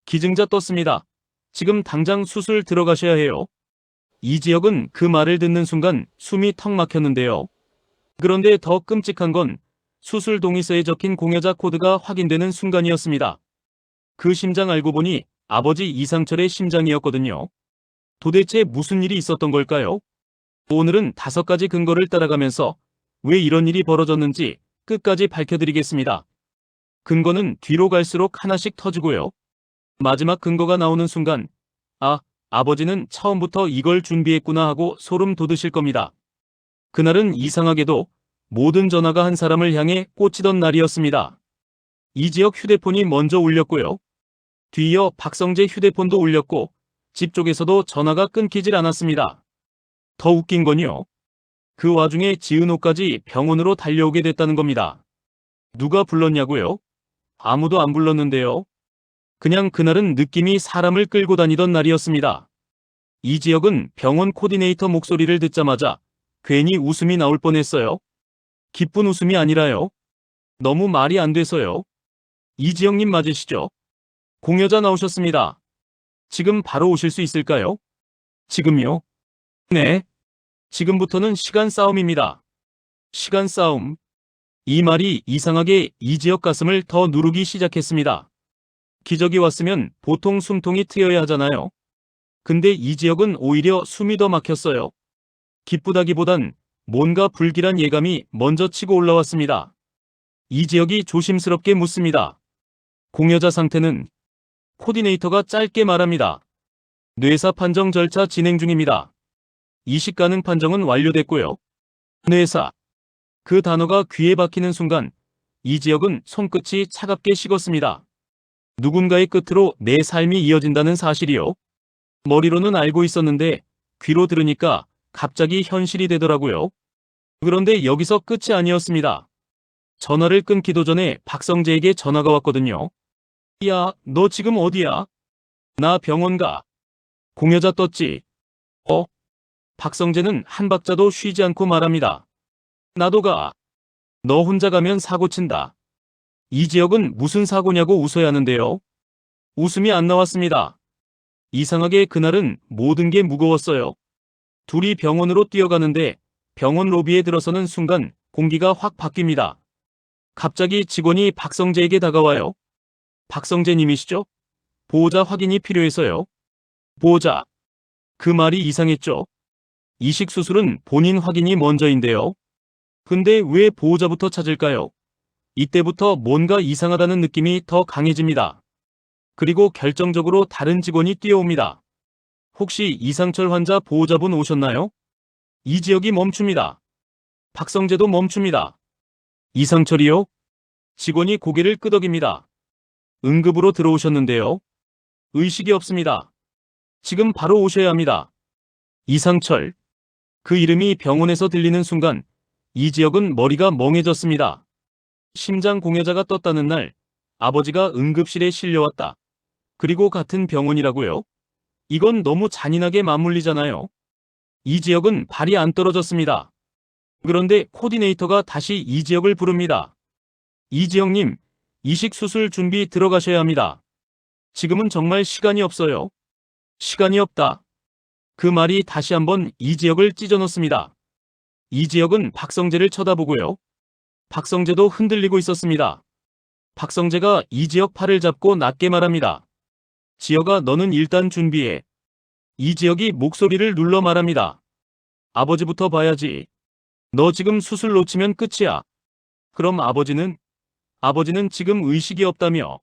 기증자 떴습니다. 지금 당장 수술 들어가셔야 해요. 이지혁은 그 말을 듣는 순간 숨이 턱 막혔는데요. 그런데 더 끔찍한 건 수술 동의서에 적힌 공여자 코드가 확인되는 순간이었습니다. 그 심장 알고 보니 아버지 이상철의 심장이었거든요. 도대체 무슨 일이 있었던 걸까요? 오늘은 5가지 근거를 따라가면서 왜 이런 일이 벌어졌는지 끝까지 밝혀드리겠습니다. 근거는 뒤로 갈수록 하나씩 터지고요. 마지막 근거가 나오는 순간, 아, 아버지는 처음부터 이걸 준비했구나 하고 소름 돋으실 겁니다. 그날은 이상하게도 모든 전화가 한 사람을 향해 꽂히던 날이었습니다. 이지혁 휴대폰이 먼저 울렸고요. 뒤이어 박성재 휴대폰도 울렸고 집 쪽에서도 전화가 끊기질 않았습니다. 더 웃긴 건요. 그 와중에 지은호까지 병원으로 달려오게 됐다는 겁니다. 누가 불렀냐고요? 아무도 안 불렀는데요. 그냥 그날은 느낌이 사람을 끌고 다니던 날이었습니다. 이지혁은 병원 코디네이터 목소리를 듣자마자 괜히 웃음이 나올 뻔했어요. 기쁜 웃음이 아니라요. 너무 말이 안 돼서요. 이지혁님 맞으시죠? 공여자 나오셨습니다. 지금 바로 오실 수 있을까요? 지금요? 네. 지금부터는 시간 싸움입니다. 시간 싸움. 이 말이 이상하게 이지혁 가슴을 더 누르기 시작했습니다. 기적이 왔으면 보통 숨통이 트여야 하잖아요. 근데 이지혁은 오히려 숨이 더 막혔어요. 기쁘다기보단 뭔가 불길한 예감이 먼저 치고 올라왔습니다. 이지혁이 조심스럽게 묻습니다. 공여자 상태는? 코디네이터가 짧게 말합니다. 뇌사 판정 절차 진행 중입니다. 이식 가능 판정은 완료됐고요. 뇌사. 그 단어가 귀에 박히는 순간 이지혁은 손끝이 차갑게 식었습니다. 누군가의 끝으로 내 삶이 이어진다는 사실이요. 머리로는 알고 있었는데 귀로 들으니까 갑자기 현실이 되더라고요. 그런데 여기서 끝이 아니었습니다. 전화를 끊기도 전에 박성재에게 전화가 왔거든요. 야, 너 지금 어디야? 나 병원 가. 공여자 떴지. 박성재는 한 박자도 쉬지 않고 말합니다. 나도 가. 너 혼자 가면 사고 친다. 이지혁은 무슨 사고냐고 웃어야 하는데요. 웃음이 안 나왔습니다. 이상하게 그날은 모든 게 무거웠어요. 둘이 병원으로 뛰어가는데 병원 로비에 들어서는 순간 공기가 확 바뀝니다. 갑자기 직원이 박성재에게 다가와요. 박성재님이시죠? 보호자 확인이 필요해서요. 보호자. 그 말이 이상했죠. 이식 수술은 본인 확인이 먼저인데요. 근데 왜 보호자부터 찾을까요? 이때부터 뭔가 이상하다는 느낌이 더 강해집니다. 그리고 결정적으로 다른 직원이 뛰어옵니다. 혹시 이상철 환자 보호자분 오셨나요? 이지혁이 멈춥니다. 박성재도 멈춥니다. 이상철이요? 직원이 고개를 끄덕입니다. 응급으로 들어오셨는데요. 의식이 없습니다. 지금 바로 오셔야 합니다. 이상철. 그 이름이 병원에서 들리는 순간 이지혁은 머리가 멍해졌습니다. 심장 공여자가 떴다는 날 아버지가 응급실에 실려왔다. 그리고 같은 병원이라고요? 이건 너무 잔인하게 맞물리잖아요. 이지혁은 발이 안 떨어졌습니다. 그런데 코디네이터가 다시 이지혁을 부릅니다. 이지혁님, 이식 수술 준비 들어가셔야 합니다. 지금은 정말 시간이 없어요. 시간이 없다. 그 말이 다시 한번 이지혁을 찢어넣습니다. 이지혁은 박성재를 쳐다보고요. 박성재도 흔들리고 있었습니다. 박성재가 이지혁 팔을 잡고 낮게 말합니다. 지혁아, 너는 일단 준비해. 이지혁이 목소리를 눌러 말합니다. 아버지부터 봐야지. 너 지금 수술 놓치면 끝이야. 그럼 아버지는? 아버지는 지금 의식이 없다며.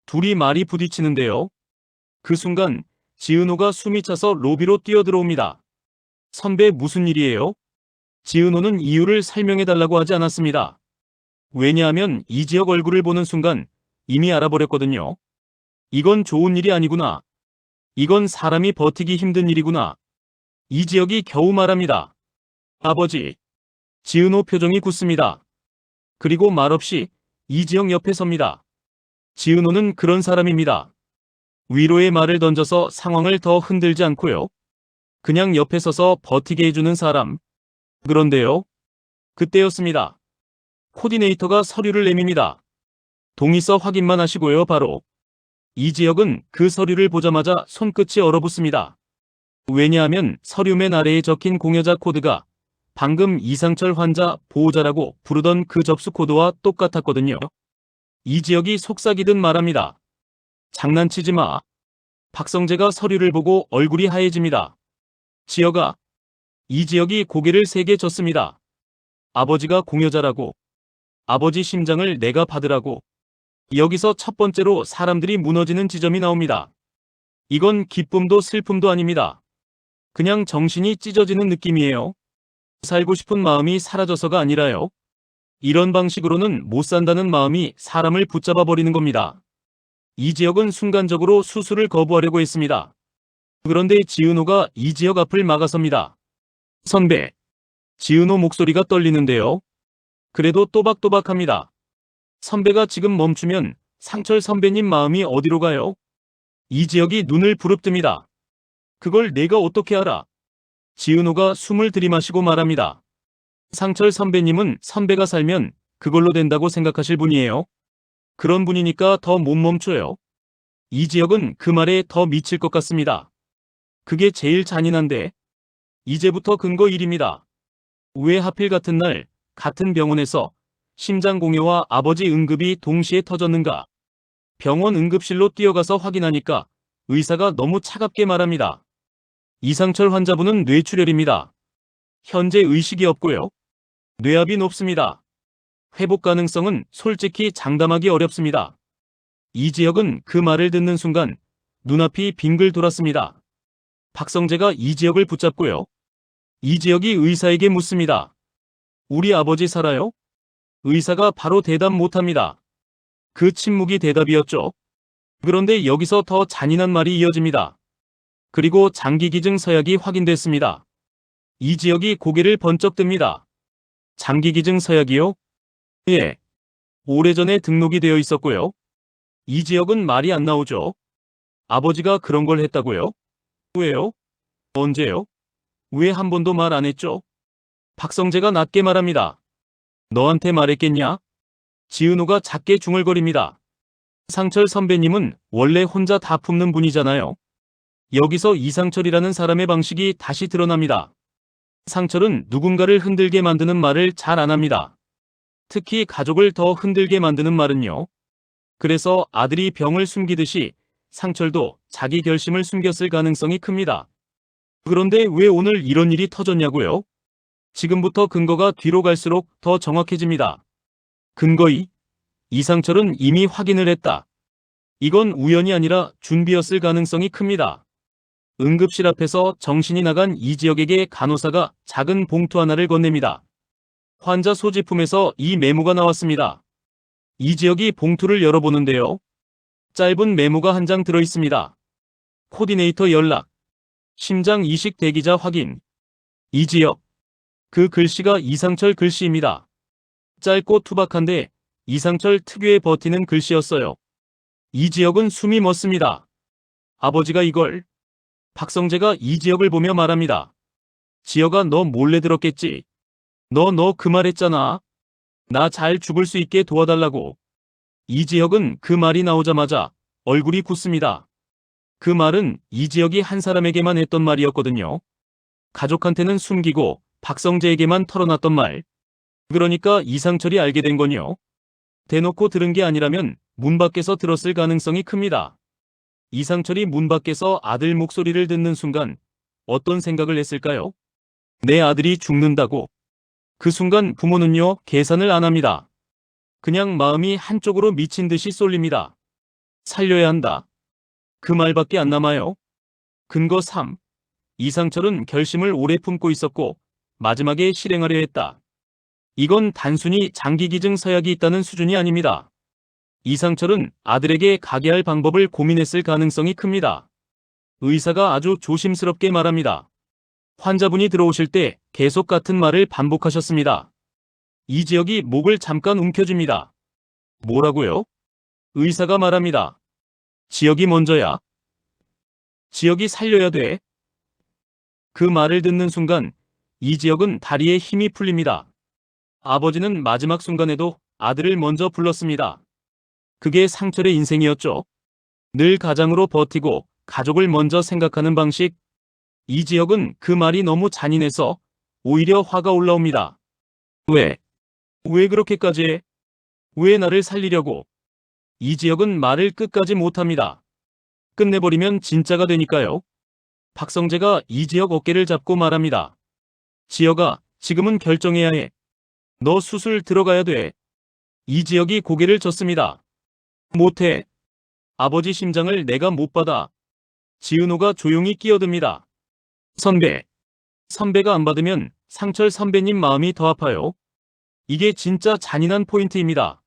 둘이 말이 부딪히는데요. 그 순간 지은호가 숨이 차서 로비로 뛰어들어옵니다. 선배, 무슨 일이에요? 지은호는 이유를 설명해달라고 하지 않았습니다. 왜냐하면 이지혁 얼굴을 보는 순간 이미 알아버렸거든요. 이건 좋은 일이 아니구나. 이건 사람이 버티기 힘든 일이구나. 이지혁이 겨우 말합니다. 아버지. 지은호 표정이 굳습니다. 그리고 말없이 이지혁 옆에 섭니다. 지은호는 그런 사람입니다. 위로의 말을 던져서 상황을 더 흔들지 않고요. 그냥 옆에 서서 버티게 해주는 사람. 그런데요. 그때였습니다. 코디네이터가 서류를 내밉니다. 동의서 확인만 하시고요, 바로. 이지혁은 그 서류를 보자마자 손끝이 얼어붙습니다. 왜냐하면 서류맨 아래에 적힌 공여자 코드가 방금 이상철 환자 보호자라고 부르던 그 접수 코드와 똑같았거든요. 이지혁이 속삭이듯 말합니다. 장난치지 마. 박성재가 서류를 보고 얼굴이 하얘집니다. 지혁아. 이지혁이 고개를 세게 젓습니다. 아버지가 공여자라고. 아버지 심장을 내가 받으라고. 여기서 첫 번째로 사람들이 무너지는 지점이 나옵니다. 이건 기쁨도 슬픔도 아닙니다. 그냥 정신이 찢어지는 느낌이에요. 살고 싶은 마음이 사라져서가 아니라요. 이런 방식으로는 못 산다는 마음이 사람을 붙잡아 버리는 겁니다. 이지혁은 순간적으로 수술을 거부하려고 했습니다. 그런데 지은호가 이지혁 앞을 막아섭니다. 선배. 지은호 목소리가 떨리는데요. 그래도 또박또박합니다. 선배가 지금 멈추면 상철 선배님 마음이 어디로 가요? 이지혁이 눈을 부릅뜨니다. 그걸 내가 어떻게 알아? 지은호가 숨을 들이마시고 말합니다. 상철 선배님은 선배가 살면 그걸로 된다고 생각하실 분이에요. 그런 분이니까 더 못 멈춰요. 이지혁은 그 말에 더 미칠 것 같습니다. 그게 제일 잔인한데. 이제부터 근거 1입니다. 왜 하필 같은 날 같은 병원에서 심장공여와 아버지 응급이 동시에 터졌는가? 병원 응급실로 뛰어가서 확인하니까 의사가 너무 차갑게 말합니다. 이상철 환자분은 뇌출혈입니다. 현재 의식이 없고요. 뇌압이 높습니다. 회복 가능성은 솔직히 장담하기 어렵습니다. 이지혁은 그 말을 듣는 순간 눈앞이 빙글 돌았습니다. 박성재가 이지혁을 붙잡고요. 이지혁이 의사에게 묻습니다. 우리 아버지 살아요? 의사가 바로 대답 못합니다. 그 침묵이 대답이었죠. 그런데 여기서 더 잔인한 말이 이어집니다. 그리고 장기기증 서약이 확인됐습니다. 이지혁이 고개를 번쩍 듭니다. 장기기증 서약이요? 예. 오래전에 등록이 되어 있었고요. 이지혁은 말이 안 나오죠. 아버지가 그런 걸 했다고요? 왜요? 언제요? 왜 한 번도 말 안 했죠? 박성재가 낮게 말합니다. 너한테 말했겠냐? 지은호가 작게 중얼거립니다. 상철 선배님은 원래 혼자 다 품는 분이잖아요. 여기서 이상철이라는 사람의 방식이 다시 드러납니다. 상철은 누군가를 흔들게 만드는 말을 잘 안 합니다. 특히 가족을 더 흔들게 만드는 말은요. 그래서 아들이 병을 숨기듯이 상철도 자기 결심을 숨겼을 가능성이 큽니다. 그런데 왜 오늘 이런 일이 터졌냐고요? 지금부터 근거가 뒤로 갈수록 더 정확해집니다. 근거 2. 이상철은 이미 확인을 했다. 이건 우연이 아니라 준비였을 가능성이 큽니다. 응급실 앞에서 정신이 나간 이지혁에게 간호사가 작은 봉투 하나를 건넵니다. 환자 소지품에서 이 메모가 나왔습니다. 이지혁이 봉투를 열어보는데요. 짧은 메모가 한 장 들어있습니다. 코디네이터 연락. 심장 이식 대기자 확인. 이지혁. 그 글씨가 이상철 글씨입니다. 짧고 투박한데 이상철 특유의 버티는 글씨였어요. 이지혁은 숨이 멎습니다. 아버지가 이걸. 박성재가 이지혁을 보며 말합니다. 지혁아, 너 몰래 들었겠지? 너 그 말 했잖아. 나 잘 죽을 수 있게 도와달라고. 이지혁은 그 말이 나오자마자 얼굴이 굳습니다. 그 말은 이지혁이 한 사람에게만 했던 말이었거든요. 가족한테는 숨기고 박성재에게만 털어놨던 말. 그러니까 이상철이 알게 된 건요. 대놓고 들은 게 아니라면 문 밖에서 들었을 가능성이 큽니다. 이상철이 문 밖에서 아들 목소리를 듣는 순간 어떤 생각을 했을까요? 내 아들이 죽는다고. 그 순간 부모는요, 계산을 안 합니다. 그냥 마음이 한쪽으로 미친 듯이 쏠립니다. 살려야 한다. 그 말밖에 안 남아요. 근거 3. 이상철은 결심을 오래 품고 있었고 마지막에 실행하려 했다. 이건 단순히 장기기증 서약이 있다는 수준이 아닙니다. 이상철은 아들에게 가게 할 방법을 고민했을 가능성이 큽니다. 의사가 아주 조심스럽게 말합니다. 환자분이 들어오실 때 계속 같은 말을 반복하셨습니다. 이지혁이 목을 잠깐 움켜쥡니다. 뭐라고요? 의사가 말합니다. 지혁이 먼저야. 지혁이 살려야 돼. 그 말을 듣는 순간 이지혁은 다리에 힘이 풀립니다. 아버지는 마지막 순간에도 아들을 먼저 불렀습니다. 그게 상철의 인생이었죠. 늘 가장으로 버티고 가족을 먼저 생각하는 방식. 이지혁은 그 말이 너무 잔인해서 오히려 화가 올라옵니다. 왜? 왜 그렇게까지 해? 왜 나를 살리려고? 이지혁은 말을 끝까지 못합니다. 끝내버리면 진짜가 되니까요. 박성재가 이지혁 어깨를 잡고 말합니다. 지혁아, 지금은 결정해야 해. 너 수술 들어가야 돼. 이지혁이 고개를 젓습니다. 못해. 아버지 심장을 내가 못 받아. 지은호가 조용히 끼어듭니다. 선배가 안 받으면 상철 선배님 마음이 더 아파요. 이게 진짜 잔인한 포인트입니다.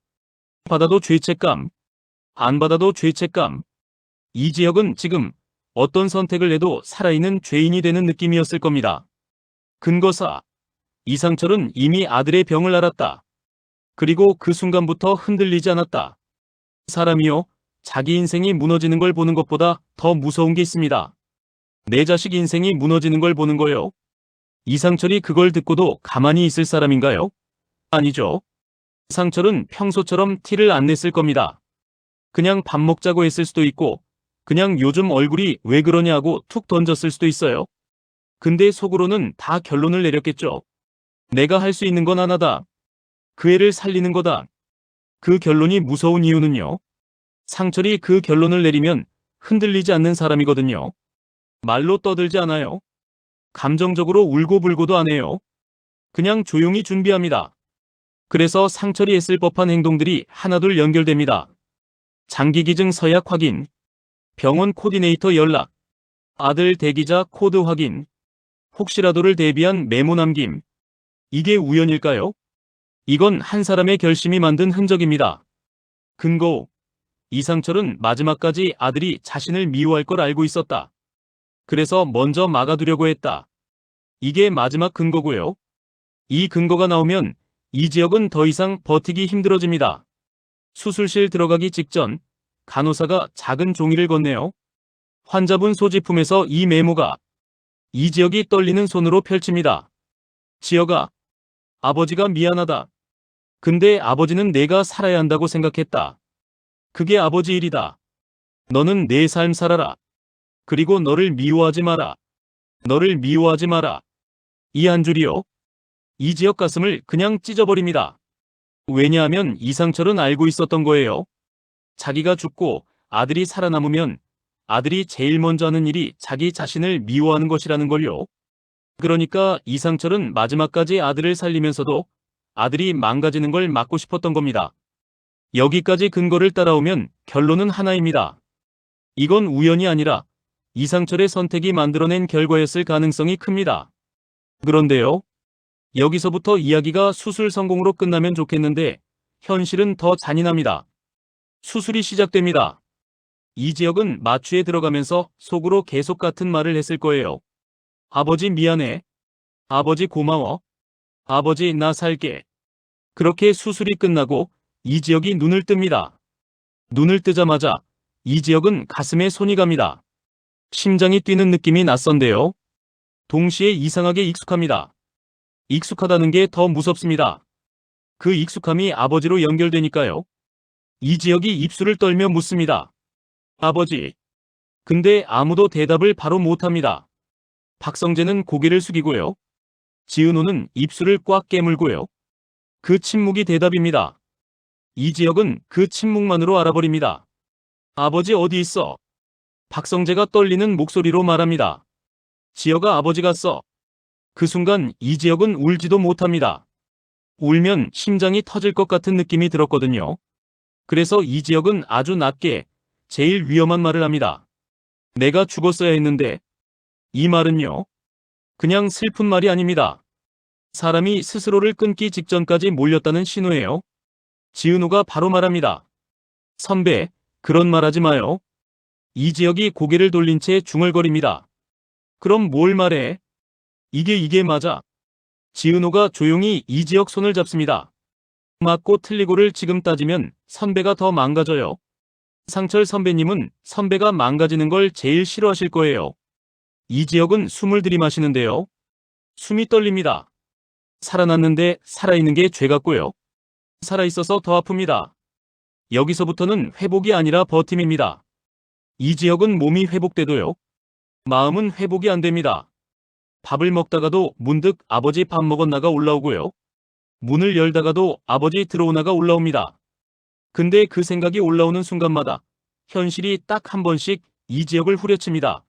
받아도 죄책감, 안 받아도 죄책감. 이지혁은 지금 어떤 선택을 해도 살아있는 죄인이 되는 느낌이었을 겁니다. 근거사. 이상철은 이미 아들의 병을 알았다. 그리고 그 순간부터 흔들리지 않았다. 사람이요, 자기 인생이 무너지는 걸 보는 것보다 더 무서운 게 있습니다. 내 자식 인생이 무너지는 걸 보는 거요. 이상철이 그걸 듣고도 가만히 있을 사람인가요? 아니죠. 상철은 평소처럼 티를 안 냈을 겁니다. 그냥 밥 먹자고 했을 수도 있고, 그냥 요즘 얼굴이 왜 그러냐고 툭 던졌을 수도 있어요. 근데 속으로는 다 결론을 내렸겠죠. 내가 할 수 있는 건 하나다. 그 애를 살리는 거다. 그 결론이 무서운 이유는요. 상철이 그 결론을 내리면 흔들리지 않는 사람이거든요. 말로 떠들지 않아요. 감정적으로 울고불고도 안 해요. 그냥 조용히 준비합니다. 그래서 상철이 했을 법한 행동들이 하나둘 연결됩니다. 장기기증 서약 확인, 병원 코디네이터 연락, 아들 대기자 코드 확인, 혹시라도를 대비한 메모 남김. 이게 우연일까요? 이건 한 사람의 결심이 만든 흔적입니다. 근거. 이상철은 마지막까지 아들이 자신을 미워할 걸 알고 있었다. 그래서 먼저 막아두려고 했다. 이게 마지막 근거고요. 이 근거가 나오면 이지혁은 더 이상 버티기 힘들어집니다. 수술실 들어가기 직전 간호사가 작은 종이를 건네요. 환자분 소지품에서 이 메모가. 이지혁이 떨리는 손으로 펼칩니다. 지혁아, 아버지가 미안하다. 근데 아버지는 내가 살아야 한다고 생각했다. 그게 아버지 일이다. 너는 내 삶 살아라. 그리고 너를 미워하지 마라. 너를 미워하지 마라. 이 한 줄이요. 이지혁 가슴을 그냥 찢어버립니다. 왜냐하면 이상철은 알고 있었던 거예요. 자기가 죽고 아들이 살아남으면 아들이 제일 먼저 하는 일이 자기 자신을 미워하는 것이라는 걸요. 그러니까 이상철은 마지막까지 아들을 살리면서도 아들이 망가지는 걸 막고 싶었던 겁니다. 여기까지 근거를 따라오면 결론은 하나입니다. 이건 우연이 아니라 이상철의 선택이 만들어낸 결과였을 가능성이 큽니다. 그런데요. 여기서부터 이야기가 수술 성공으로 끝나면 좋겠는데 현실은 더 잔인합니다. 수술이 시작됩니다. 이지혁은 마취에 들어가면서 속으로 계속 같은 말을 했을 거예요. 아버지 미안해. 아버지 고마워. 아버지 나 살게. 그렇게 수술이 끝나고 이지혁이 눈을 뜹니다. 눈을 뜨자마자 이지혁은 가슴에 손이 갑니다. 심장이 뛰는 느낌이 낯선데요. 동시에 이상하게 익숙합니다. 익숙하다는 게 더 무섭습니다. 그 익숙함이 아버지로 연결되니까요. 이지혁이 입술을 떨며 묻습니다. 아버지. 근데 아무도 대답을 바로 못합니다. 박성재는 고개를 숙이고요. 지은호는 입술을 꽉 깨물고요. 그 침묵이 대답입니다. 이지혁은 그 침묵만으로 알아버립니다. 아버지 어디 있어? 박성재가 떨리는 목소리로 말합니다. 지혁아 아버지 갔어. 그 순간 이지혁은 울지도 못합니다. 울면 심장이 터질 것 같은 느낌이 들었거든요. 그래서 이지혁은 아주 낮게 제일 위험한 말을 합니다. 내가 죽었어야 했는데. 이 말은요. 그냥 슬픈 말이 아닙니다. 사람이 스스로를 끊기 직전까지 몰렸다는 신호예요. 지은호가 바로 말합니다. 선배, 그런 말 하지 마요. 이지혁이 고개를 돌린 채 중얼거립니다. 그럼 뭘 말해? 이게 맞아. 지은호가 조용히 이지혁 손을 잡습니다. 맞고 틀리고를 지금 따지면 선배가 더 망가져요. 상철 선배님은 선배가 망가지는 걸 제일 싫어하실 거예요. 이지혁은 숨을 들이마시는데요. 숨이 떨립니다. 살아났는데 살아있는 게 죄 같고요. 살아있어서 더 아픕니다. 여기서부터는 회복이 아니라 버팀입니다. 이지혁은 몸이 회복돼도요. 마음은 회복이 안 됩니다. 밥을 먹다가도 문득 아버지 밥 먹었나가 올라오고요. 문을 열다가도 아버지 들어오나가 올라옵니다. 근데 그 생각이 올라오는 순간마다 현실이 딱 한 번씩 이지혁을 후려칩니다.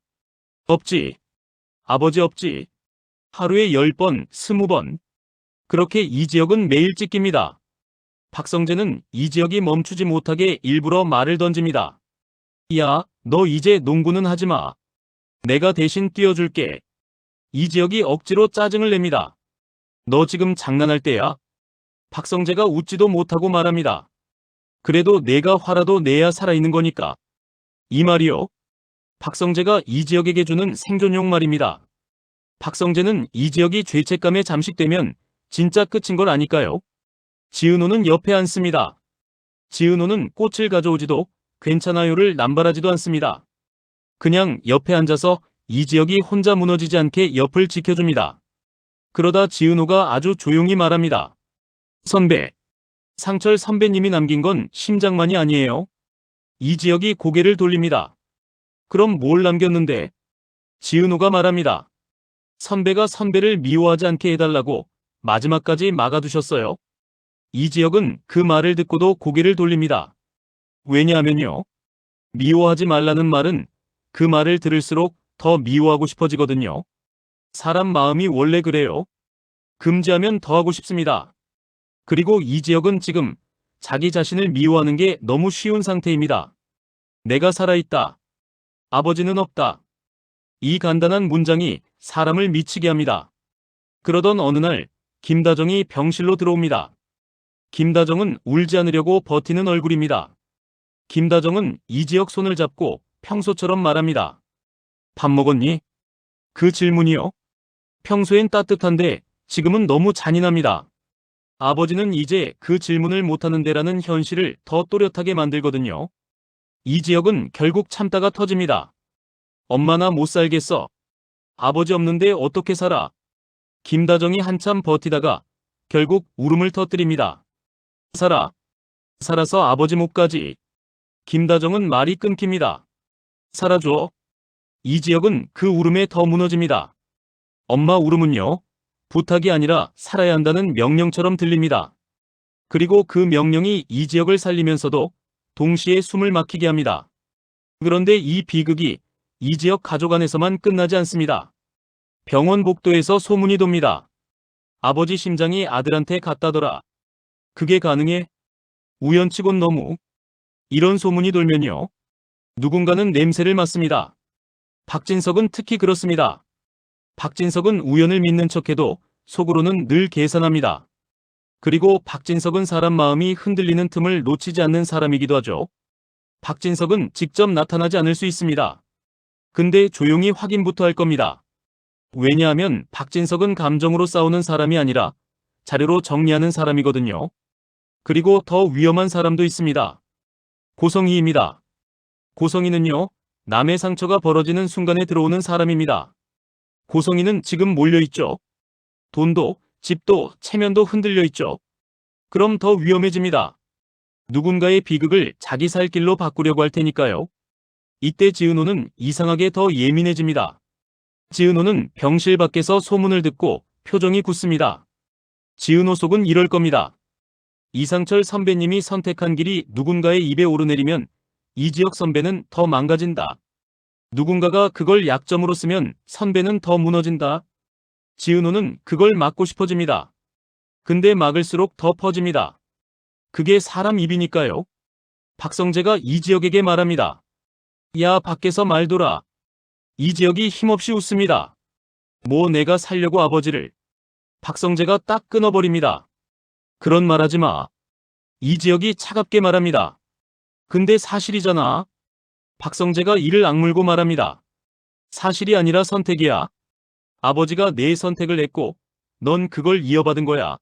없지. 아버지 없지. 하루에 10번, 20번. 그렇게 이지혁은 매일 찢깁니다. 박성재는 이지혁이 멈추지 못하게 일부러 말을 던집니다. 야, 너 이제 농구는 하지 마. 내가 대신 뛰어줄게. 이지혁이 억지로 짜증을 냅니다. 너 지금 장난할 때야? 박성재가 웃지도 못하고 말합니다. 그래도 내가 화라도 내야 살아있는 거니까. 이 말이요. 박성재가 이지혁에게 주는 생존용 말입니다. 박성재는 이지혁이 죄책감에 잠식되면 진짜 끝인 걸 아니까요. 지은호는 옆에 앉습니다. 지은호는 꽃을 가져오지도 괜찮아요를 남발하지도 않습니다. 그냥 옆에 앉아서 이지혁이 혼자 무너지지 않게 옆을 지켜줍니다. 그러다 지은호가 아주 조용히 말합니다. 선배, 상철 선배님이 남긴 건 심장만이 아니에요. 이지혁이 고개를 돌립니다. 그럼 뭘 남겼는데? 지은호가 말합니다. 선배가 선배를 미워하지 않게 해달라고 마지막까지 막아두셨어요. 이지혁은 그 말을 듣고도 고개를 돌립니다. 왜냐하면요. 미워하지 말라는 말은 그 말을 들을수록 더 미워하고 싶어지거든요. 사람 마음이 원래 그래요. 금지하면 더 하고 싶습니다. 그리고 이지혁은 지금 자기 자신을 미워하는 게 너무 쉬운 상태입니다. 내가 살아있다. 아버지는 없다. 이 간단한 문장이 사람을 미치게 합니다. 그러던 어느 날 김다정이 병실로 들어옵니다. 김다정은 울지 않으려고 버티는 얼굴입니다. 김다정은 이지혁 손을 잡고 평소처럼 말합니다. 밥 먹었니? 그 질문이요. 평소엔 따뜻한데 지금은 너무 잔인합니다. 아버지는 이제 그 질문을 못하는데라는 현실을 더 또렷하게 만들거든요. 이지혁은 결국 참다가 터집니다. 엄마 나 못 살겠어. 아버지 없는데 어떻게 살아? 김다정이 한참 버티다가 결국 울음을 터뜨립니다. 살아서 아버지 못 가지. 김다정은 말이 끊깁니다. 살아줘. 이지혁은 그 울음에 더 무너집니다. 엄마 울음은요. 부탁이 아니라 살아야 한다는 명령처럼 들립니다. 그리고 그 명령이 이지혁을 살리면서도 동시에 숨을 막히게 합니다. 그런데 이 비극이 이지혁 가족 안에서만 끝나지 않습니다. 병원 복도에서 소문이 돕니다. 아버지 심장이 아들한테 갔다더라. 그게 가능해? 우연치곤 너무. 이런 소문이 돌면요. 누군가는 냄새를 맡습니다. 박진석은 특히 그렇습니다. 박진석은 우연을 믿는 척해도 속으로는 늘 계산합니다. 그리고 박진석은 사람 마음이 흔들리는 틈을 놓치지 않는 사람이기도 하죠. 박진석은 직접 나타나지 않을 수 있습니다. 근데 조용히 확인부터 할 겁니다. 왜냐하면 박진석은 감정으로 싸우는 사람이 아니라 자료로 정리하는 사람이거든요. 그리고 더 위험한 사람도 있습니다. 고성희입니다. 고성희는요, 남의 상처가 벌어지는 순간에 들어오는 사람입니다. 고성희는 지금 몰려있죠. 돈도, 집도, 체면도 흔들려 있죠. 그럼 더 위험해집니다. 누군가의 비극을 자기 살 길로 바꾸려고 할 테니까요. 이때 지은호는 이상하게 더 예민해집니다. 지은호는 병실 밖에서 소문을 듣고 표정이 굳습니다. 지은호 속은 이럴 겁니다. 이상철 선배님이 선택한 길이 누군가의 입에 오르내리면 이지혁 선배는 더 망가진다. 누군가가 그걸 약점으로 쓰면 선배는 더 무너진다. 지은호는 그걸 막고 싶어집니다. 근데 막을수록 더 퍼집니다. 그게 사람 입이니까요. 박성재가 이지혁에게 말합니다. 야, 밖에서 말둬라. 이지혁이 힘없이 웃습니다. 뭐 내가 살려고 아버지를. 박성재가 딱 끊어버립니다. 그런 말 하지 마. 이지혁이 차갑게 말합니다. 근데 사실이잖아. 박성재가 이를 악물고 말합니다. 사실이 아니라 선택이야. 아버지가 내 선택을 했고 넌 그걸 이어받은 거야.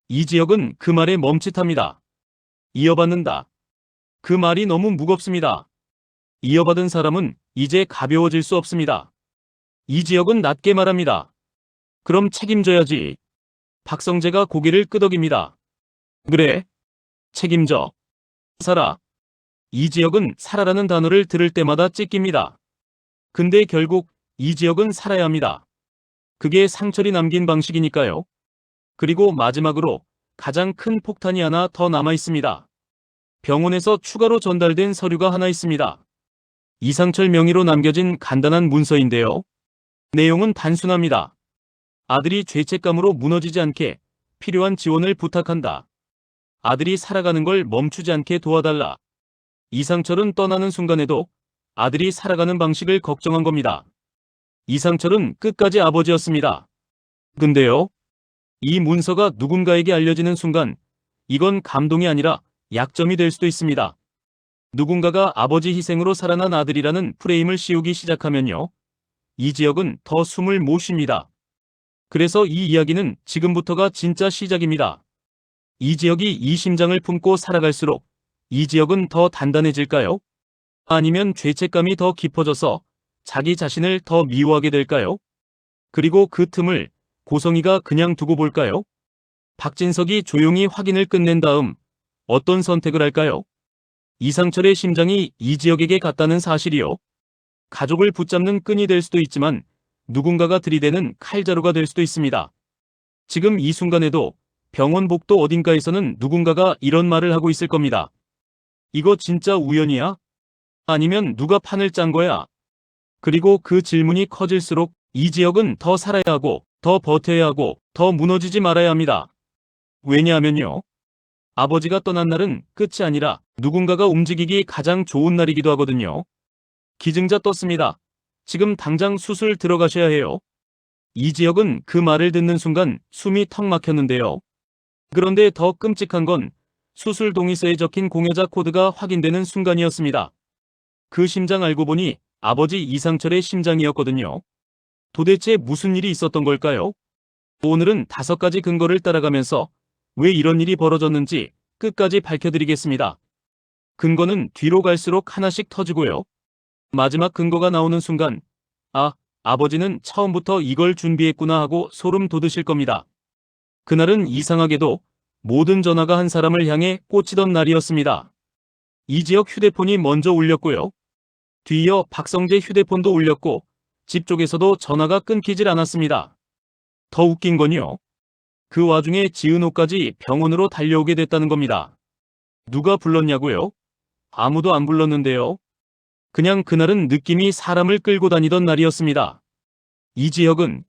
이지혁은 그 말에 멈칫합니다. 이어받는다. 그 말이 너무 무겁습니다. 이어받은 사람은 이제 가벼워질 수 없습니다. 이지혁은 낮게 말합니다. 그럼 책임져야지. 박성재가 고개를 끄덕입니다. 그래. 책임져. 살아. 이지혁은 살아라는 단어를 들을 때마다 찢깁니다. 근데 결국 이지혁은 살아야 합니다. 그게 상철이 남긴 방식이니까요. 그리고 마지막으로 가장 큰 폭탄이 하나 더 남아 있습니다. 병원에서 추가로 전달된 서류가 하나 있습니다. 이상철 명의로 남겨진 간단한 문서인데요. 내용은 단순합니다. 아들이 죄책감으로 무너지지 않게 필요한 지원을 부탁한다. 아들이 살아가는 걸 멈추지 않게 도와달라. 이상철은 떠나는 순간에도 아들이 살아가는 방식을 걱정한 겁니다. 이상철은 끝까지 아버지였습니다. 근데요, 이 문서가 누군가에게 알려지는 순간 이건 감동이 아니라 약점이 될 수도 있습니다. 누군가가 아버지 희생으로 살아난 아들이라는 프레임을 씌우기 시작하면요, 이지혁은 더 숨을 못 쉽니다. 그래서 이 이야기는 지금부터가 진짜 시작입니다. 이지혁이 이 심장을 품고 살아갈수록 이지혁은 더 단단해질까요? 아니면 죄책감이 더 깊어져서 자기 자신을 더 미워하게 될까요? 그리고 그 틈을 고성이가 그냥 두고 볼까요? 박진석이 조용히 확인을 끝낸 다음 어떤 선택을 할까요? 이상철의 심장이 이지혁에게 갔다는 사실이요, 가족을 붙잡는 끈이 될 수도 있지만 누군가가 들이대는 칼자루가 될 수도 있습니다. 지금 이 순간에도 병원 복도 어딘가에서는 누군가가 이런 말을 하고 있을 겁니다. 이거 진짜 우연이야? 아니면 누가 판을 짠 거야? 그리고 그 질문이 커질수록 이지혁은 더 살아야 하고, 더 버텨야 하고, 더 무너지지 말아야 합니다. 왜냐하면요, 아버지가 떠난 날은 끝이 아니라 누군가가 움직이기 가장 좋은 날이기도 하거든요. 기증자 떴습니다. 지금 당장 수술 들어가셔야 해요. 이지혁은 그 말을 듣는 순간 숨이 턱 막혔는데요. 그런데 더 끔찍한 건 수술 동의서에 적힌 공여자 코드가 확인되는 순간이었습니다. 그 심장 알고 보니 아버지 이상철의 심장이었거든요. 도대체 무슨 일이 있었던 걸까요? 오늘은 5가지 근거를 따라가면서 왜 이런 일이 벌어졌는지 끝까지 밝혀드리겠습니다. 근거는 뒤로 갈수록 하나씩 터지고요, 마지막 근거가 나오는 순간 아버지는 처음부터 이걸 준비했구나 하고 소름 돋으실 겁니다. 그날은 이상하게도 모든 전화가 한 사람을 향해 꽂히던 날이었습니다. 이지혁 휴대폰이 먼저 울렸고요, 뒤이어 박성재 휴대폰도 울렸고 집 쪽에서도 전화가 끊기질 않았습니다. 더 웃긴 건요, 그 와중에 지은호까지 병원으로 달려오게 됐다는 겁니다. 누가 불렀냐고요? 아무도 안 불렀는데요. 그냥 그날은 느낌이 사람을 끌고 다니던 날이었습니다. 이지혁은